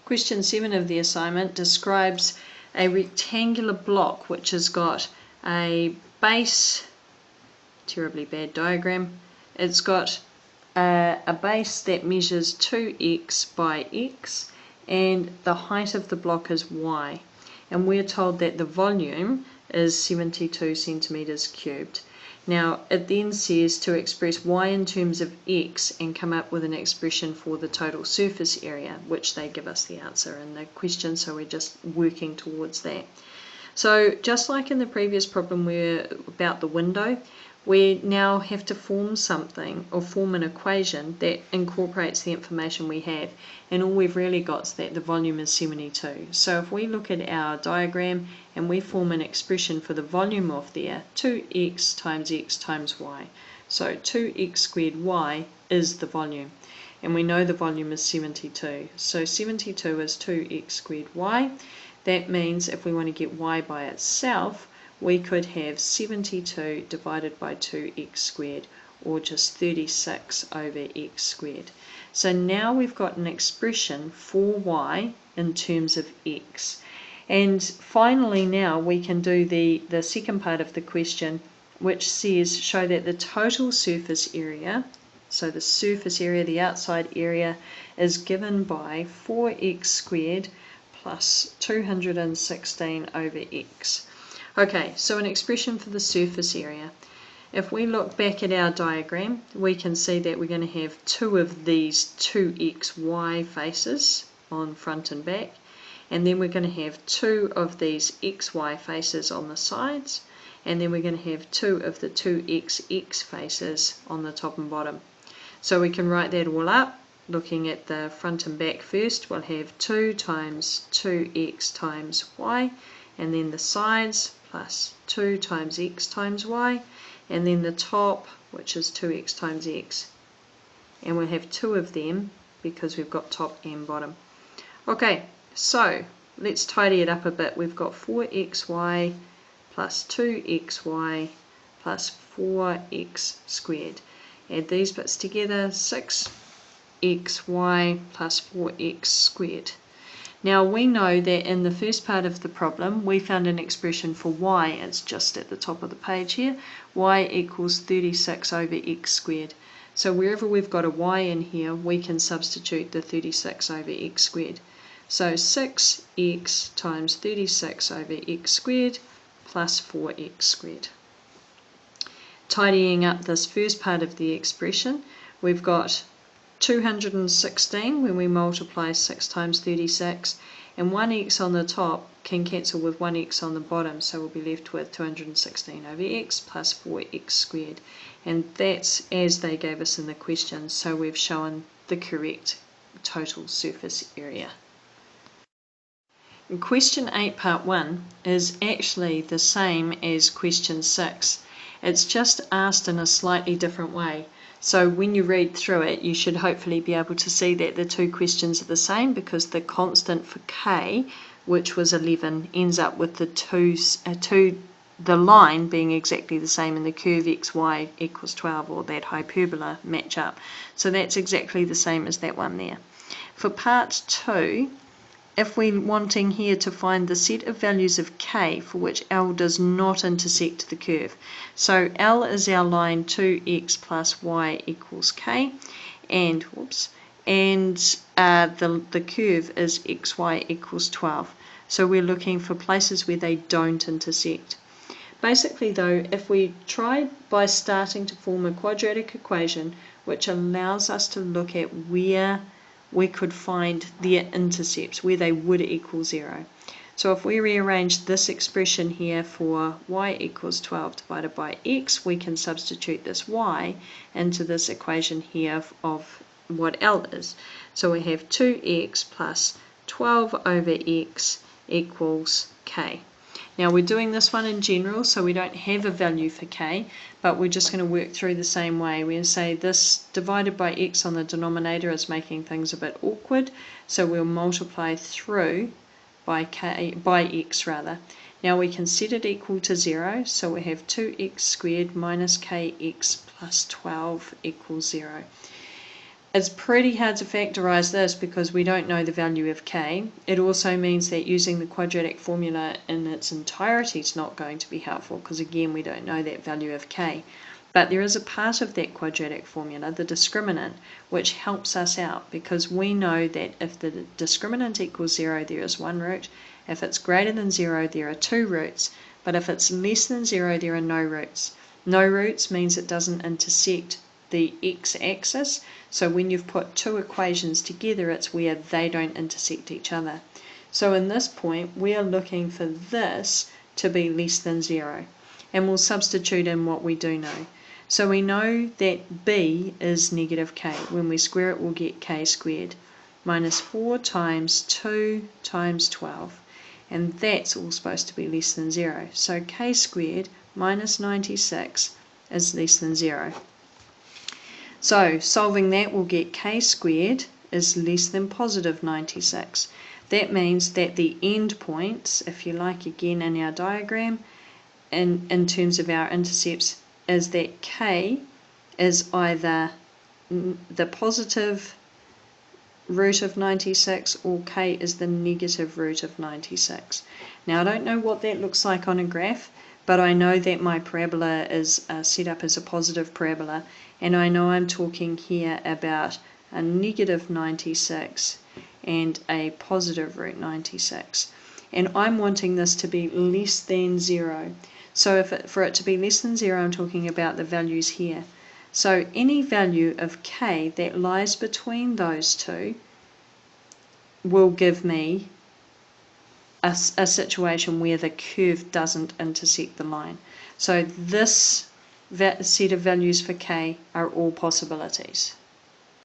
Question 7 of the assignment describes a rectangular block which has got a base, terribly bad diagram, it's got a base that measures 2x by x and the height of the block is y, and we're told that the volume is 72 centimeters cubed. Now it then says to express y in terms of x and come up with an expression for the total surface area, which they give us the answer in the question, so we're just working towards that. So just like in the previous problem about the window, we now have to form something or form an equation that incorporates the information we have, and all we've really got is that the volume is 72. So if we look at our diagram and we form an expression for the volume of there, 2x times x times y. So 2x squared y is the volume, and we know the volume is 72. So 72 is 2x squared y. That means if we want to get y by itself, we could have 72 divided by 2x squared, or just 36 over x squared. So now we've got an expression for y in terms of x. And finally now we can do the second part of the question, which says show that the total surface area, so the surface area, the outside area, is given by 4x squared plus 216 over x. Okay, so an expression for the surface area. If we look back at our diagram, we can see that we're going to have two of these 2xy faces on front and back, and then we're going to have two of these xy faces on the sides, and then we're going to have two of the 2xx faces on the top and bottom. So we can write that all up. Looking at the front and back first, we'll have 2 times 2x times y, and then the sides plus 2 times x times y, and then the top, which is 2x times x. And we'll have two of them because we've got top and bottom. Okay, so let's tidy it up a bit. We've got 4xy plus 2xy plus 4x squared. Add these bits together, 6xy plus 4x squared. Now we know that in the first part of the problem we found an expression for y, it's just at the top of the page here, y equals 36 over x squared. So wherever we've got a y in here we can substitute the 36 over x squared. So 6x times 36 over x squared plus 4x squared. Tidying up this first part of the expression, we've got 216 when we multiply 6 times 36, and 1x on the top can cancel with 1x on the bottom, so we'll be left with 216 over x plus 4x squared, and that's as they gave us in the question, so we've shown the correct total surface area. And question 8 part 1 is actually the same as question 6. It's just asked in a slightly different way. So when you read through it, you should hopefully be able to see that the two questions are the same, because the constant for k, which was 11, ends up with the line being exactly the same, and the curve xy equals 12, or that hyperbola match up. So that's exactly the same as that one there. For part 2, if we're wanting here to find the set of values of k for which L does not intersect the curve. So L is our line 2x plus y equals k, and the curve is xy equals 12. So we're looking for places where they don't intersect. Basically though, if we try by starting to form a quadratic equation which allows us to look at where we could find their intercepts, where they would equal 0. So if we rearrange this expression here for y equals 12 divided by x, we can substitute this y into this equation here of what L is. So we have 2x plus 12 over x equals k. Now we're doing this one in general, so we don't have a value for k, but we're just going to work through the same way. We're going to say this divided by x on the denominator is making things a bit awkward, so we'll multiply through by x rather. Now we can set it equal to 0, so we have 2x squared minus kx plus 12 equals 0. It's pretty hard to factorise this because we don't know the value of k. It also means that using the quadratic formula in its entirety is not going to be helpful because, again, we don't know that value of k. But there is a part of that quadratic formula, the discriminant, which helps us out because we know that if the discriminant equals 0, there is one root. If it's greater than 0, there are two roots. But if it's less than 0, there are no roots. No roots means it doesn't intersect the x-axis. So when you've put two equations together, it's where they don't intersect each other. So in this point, we are looking for this to be less than 0. And we'll substitute in what we do know. So we know that b is negative k. When we square it, we'll get k squared minus 4 times 2 times 12. And that's all supposed to be less than 0. So k squared minus 96 is less than 0. So solving that, we'll get k squared is less than positive 96. That means that the end points, if you like, again in our diagram, in terms of our intercepts, is that k is either the positive root of 96 or k is the negative root of 96. Now I don't know what that looks like on a graph, but I know that my parabola is set up as a positive parabola, and I know I'm talking here about a negative 96 and a positive root 96. And I'm wanting this to be less than 0. So for it to be less than 0, I'm talking about the values here. So any value of k that lies between those two will give me a situation where the curve doesn't intersect the line. So this set of values for k are all possibilities.